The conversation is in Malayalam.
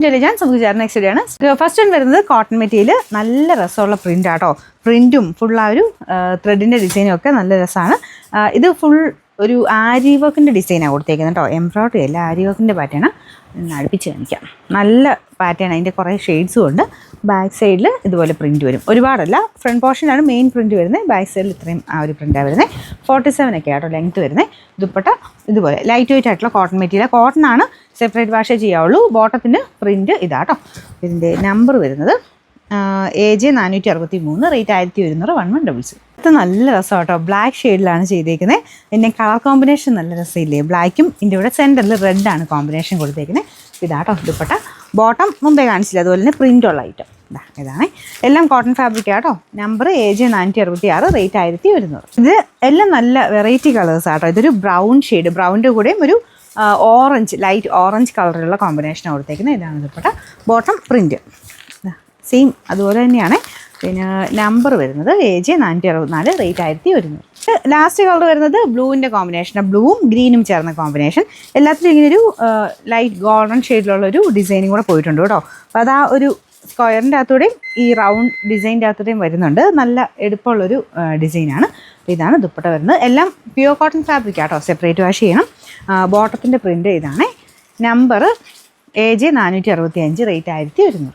ഇന്റലിജൻസ് നമുക്ക് ചേർന്ന നെക്സ്റ്റ് ആണ്. ഫസ്റ്റ് വൺ വരുന്നത് കോട്ടൺ മെറ്റീരിയൽ, നല്ല രസമുള്ള പ്രിന്റ് ആട്ടോ. പ്രിന്റും ഫുൾ ആ ഒരു ത്രെഡിന്റെ ഡിസൈനും ഒക്കെ നല്ല രസമാണ്. ഇത് ഫുൾ ഒരു ആരി വർക്കിന്റെ ഡിസൈനാണ് കൊടുത്തേക്കുന്നത് കേട്ടോ. എംബ്രോയിഡറി അല്ല, ആരി വർക്കിന്റെ പാറ്റേൺ. അടുപ്പിച്ച് കാണിക്കാം. നല്ല പാറ്റേൺ, അതിൻ്റെ കുറേ ഷെയ്ഡ്സും ഉണ്ട്. ബാക്ക് സൈഡിൽ ഇതുപോലെ പ്രിന്റ് വരും. ഒരുപാടല്ല, ഫ്രണ്ട് പോർഷനാണ് മെയിൻ പ്രിന്റ് വരുന്നത്. ബാക്ക് സൈഡിൽ ഇത്രയും ആ ഒരു പ്രിന്റാണ് വരുന്നത്. 47 ഒക്കെ ആട്ടോ ലെങ്ത് വരുന്നത്. ദുപ്പട്ട ഇതുപോലെ ലൈറ്റ് വെയിറ്റ് ആയിട്ടുള്ള കോട്ടൺ മെറ്റീരിയൽ. കോട്ടൺ ആണ്, സെപ്പറേറ്റ് വാഷേ ചെയ്യാവുള്ളൂ. ബോട്ടത്തിൻ്റെ പ്രിന്റ് ഇതാട്ടോ. ഇതിൻ്റെ നമ്പർ വരുന്നത് AJ 463, റേറ്റ് 1100, 1100. ഇത് നല്ല രസം കേട്ടോ. ബ്ലാക്ക് ഷെയ്ഡിലാണ് ചെയ്തേക്കുന്നത്. പിന്നെ കളർ കോമ്പിനേഷൻ നല്ല രസമില്ലേ? ബ്ലാക്കും ഇതിൻ്റെ ഇവിടെ സെൻറ്ററിൽ റെഡാണ് കോമ്പിനേഷൻ കൊടുത്തേക്കുന്നത്. ഇതാട്ടോ ദുപ്പട്ട. ബോട്ടം മുമ്പേ കാണിച്ചില്ല, അതുപോലെ തന്നെ പ്രിൻ്റുള്ള ഐറ്റം ഇതാണ്. എല്ലാം കോട്ടൺ ഫാബ്രിക് ആട്ടോ. Number AJ 466, rate 1100. ഇത് എല്ലാം നല്ല വെറൈറ്റി കളേഴ്സ് ആട്ടോ. ഇതൊരു ബ്രൗൺ ഷെയ്ഡ്, ബ്രൗണിൻ്റെ കൂടെയും ഒരു ഓറഞ്ച്, ലൈറ്റ് ഓറഞ്ച് കളറിലുള്ള കോമ്പിനേഷനാണ് കൊടുത്തേക്കുന്നത്. ഇതാണ് ദുപ്പട്ട. ബോട്ടം പ്രിൻറ്റ് സെയിം അതുപോലെ തന്നെയാണ്. പിന്നെ നമ്പർ വരുന്നത് AJ 464, റേറ്റ് 1100. ലാസ്റ്റ് കളർ വരുന്നത് ബ്ലൂവിൻ്റെ കോമ്പിനേഷൻ, ബ്ലൂവും ഗ്രീനും ചേർന്ന കോമ്പിനേഷൻ. എല്ലാത്തിലും ഇങ്ങനൊരു ലൈറ്റ് ഗോൾഡൻ ഷെയ്ഡിലുള്ളൊരു ഡിസൈനും കൂടെ പോയിട്ടുണ്ട് കേട്ടോ. അപ്പോൾ അതാ ഒരു സ്ക്വയറിൻ്റെ അകത്തൂടെയും ഈ റൗണ്ട് ഡിസൈൻ്റെ അകത്തൂടെയും വരുന്നുണ്ട്. നല്ല എടുപ്പമുള്ളൊരു ഡിസൈനാണ്. അപ്പോൾ ഇതാണ് ദുപ്പട്ട വരുന്നത്. എല്ലാം പ്യുവർ കോട്ടൺ ഫാബ്രിക് ആട്ടോ, സെപ്പറേറ്റ് വാഷ് ചെയ്യണം. ബോട്ടത്തിൻ്റെ പ്രിൻ്റ് ഇതാണ്. Number AJ 465, rate 1100.